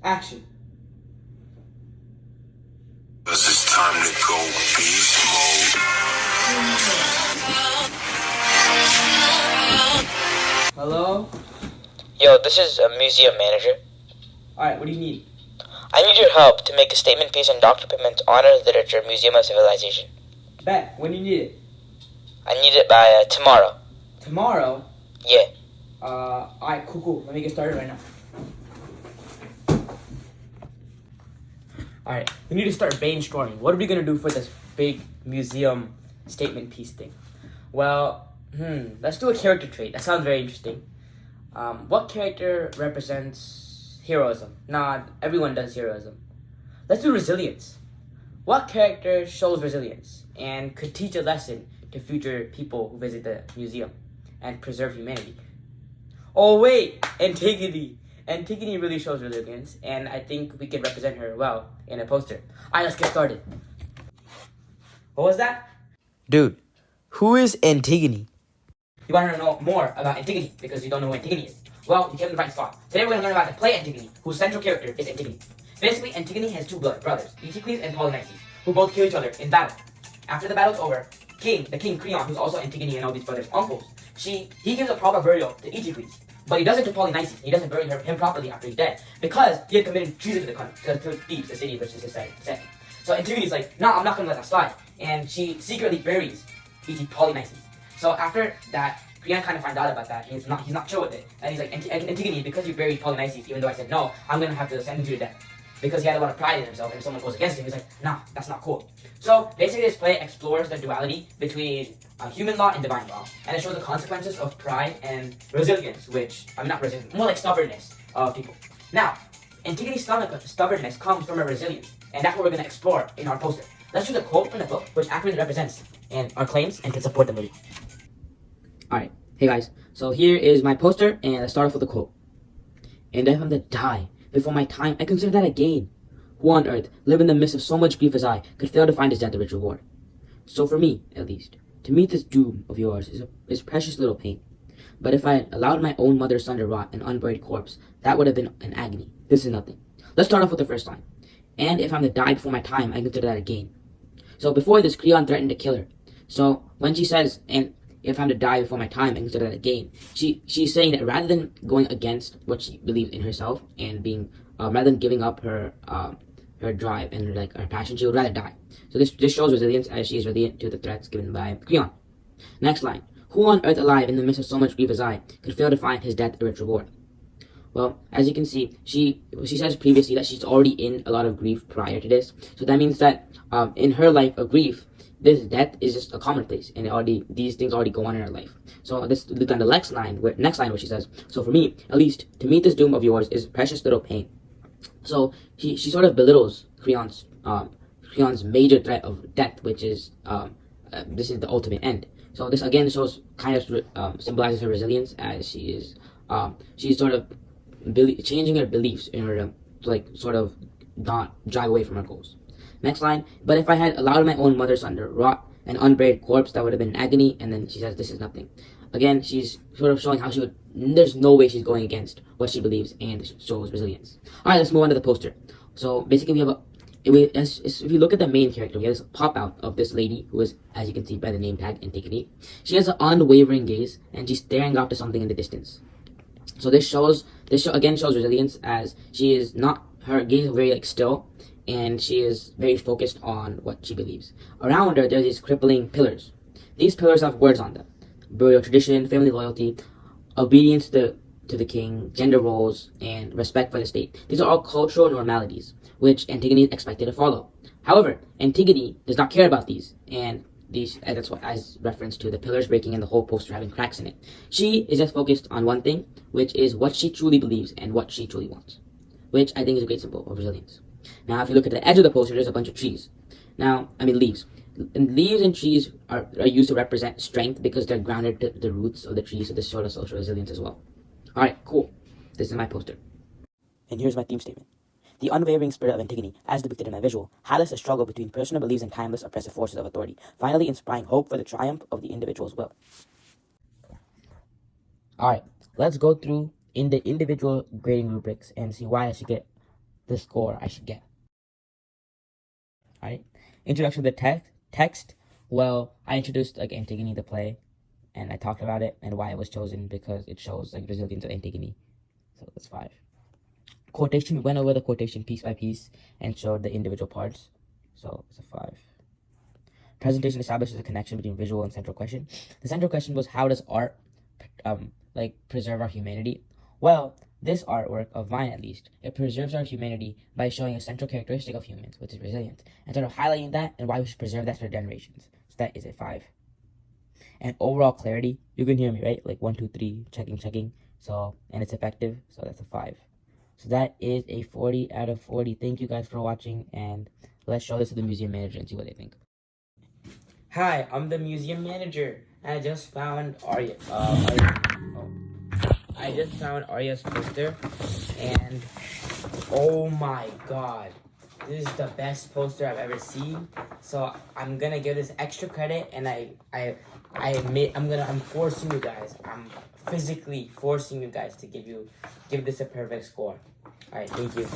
Action. Cause it's time to go beast mode. Hello? Yo, this is a museum manager. Alright, what do you need? I need your help to make a statement piece on Dr. Pittman's Honor Literature Museum of Civilization. Bet, when do you need it? I need it by tomorrow. Tomorrow? Yeah. Alright, cool. Let me get started right now. Alright, we need to start brainstorming. What are we gonna do for this big museum statement piece thing? Well, let's do a character trait. That sounds very interesting. What character represents heroism? Nah, everyone does heroism. Let's do resilience. What character shows resilience and could teach a lesson to future people who visit the museum and preserve humanity? Oh wait, Antigone. Antigone really shows resilience, and I think we can represent her well in a poster. Alright, let's get started. What was that? Dude, who is Antigone? You want to know more about Antigone because you don't know who Antigone is. Well, you came in the right spot. Today we're going to learn about the play Antigone, whose central character is Antigone. Basically, Antigone has two brothers, Eteocles and Polynices, who both kill each other in battle. After the battle's over, the king Creon, who's also Antigone and all these brothers' uncles, he gives a proper burial to Eteocles. But he doesn't to Polynices. He doesn't bury him properly after he's dead because he had committed treason to the country, to Thebes, the city which is his set. So Antigone's like, no, I'm not going to let that slide. And she secretly buries Polynices. So after that, Creon kind of finds out about that. He's not chill with it. And he's like, Antigone, because you buried Polynices, even though I said no, I'm going to have to send you to death. Because he had a lot of pride in himself, and if someone goes against him, he's like, nah, that's not cool. So basically this play explores the duality between human law and divine law. And it shows the consequences of pride and resilience, not resilience, more like stubbornness of people. Now, Antigone's stubbornness comes from her resilience. And that's what we're going to explore in our poster. Let's choose a quote from the book which accurately represents and our claims and can support the movie. Alright, hey guys, so here is my poster, and let's start off with a quote. And if I'm to die before my time, I consider that a gain. Who on earth, live in the midst of so much grief as I, could fail to find his death a rich reward? So for me, at least, to meet this doom of yours is precious little pain. But if I had allowed my own mother's son to rot an unburied corpse, that would have been an agony. This is nothing. Let's start off with the first line. And if I'm to die before my time, I consider that a gain. So before this, Creon threatened to kill her. So when she says, and if I'm to die before my time, I consider that a gain, she's saying that rather than going against what she believes in herself and being, rather than giving up her drive and her passion, she would rather die. So this shows resilience as she is resilient to the threats given by Creon. Next line. Who on earth alive in the midst of so much grief as I could fail to find his death a rich reward? Well, as you can see, she says previously that she's already in a lot of grief prior to this. So that means that in her life of grief, this death is just a commonplace, and these things already go on in her life. So this look on the next line where she says, so for me, at least, to meet this doom of yours is precious little pain. So she sort of belittles Creon's major threat of death, which is this is the ultimate end. So this again shows symbolizes her resilience as she's sort of changing her beliefs in order to sort of not drive away from her goals. Next line, but if I had allowed my own mother's son to rot an unburied corpse, that would have been agony. And then she says this is nothing. Again, she's sort of showing how there's no way she's going against what she believes, and shows resilience. Alright, let's move on to the poster. So basically if you look at the main character, we have this pop out of this lady who is, as you can see by the name tag, Antigone. She has an unwavering gaze, and she's staring off to something in the distance. So this again shows resilience, as her gaze is very still, and she is very focused on what she believes. Around her, there's these crippling pillars. These pillars have words on them: burial tradition, family loyalty, obedience to the king, gender roles, and respect for the state. These are all cultural normalities, which Antigone is expected to follow. However, Antigone does not care about these, and that's what as reference to the pillars breaking and the whole poster having cracks in it. She is just focused on one thing, which is what she truly believes and what she truly wants, which I think is a great symbol of resilience. Now, if you look at the edge of the poster, there's a bunch of trees. Leaves. And leaves and trees are used to represent strength because they're grounded to the roots of the trees, so this sort of social resilience as well. Alright, cool. This is my poster. And here's my theme statement. The unwavering spirit of Antigone, as depicted in my visual, highlights a struggle between personal beliefs and timeless oppressive forces of authority, finally inspiring hope for the triumph of the individual's will. Alright, let's go through in the individual grading rubrics and see why I should get the score I should get. Alright. Introduction to the text. Well, I introduced like Antigone the play, and I talked about it and why it was chosen because it shows like resilience of Antigone. So that's 5. Quotation, we went over the quotation piece by piece and showed the individual parts. So it's a 5. Presentation establishes a connection between visual and central question. The central question was, how does art like preserve our humanity? Well, this artwork of mine, at least, it preserves our humanity by showing a central characteristic of humans, which is resilience, and sort of highlighting that and why we should preserve that for generations. So that is a 5. And overall clarity, you can hear me, right? Like 1, 2, 3, checking. So, and it's effective, so that's a 5. So that is a 40 out of 40. Thank you guys for watching, and let's show this to the museum manager and see what they think. Hi, I'm the museum manager, and I just found I just found Arya's poster, and oh my god, this is the best poster I've ever seen. So I'm gonna give this extra credit, and I'm forcing you guys. I'm physically forcing you guys to give this a perfect score. All right, thank you.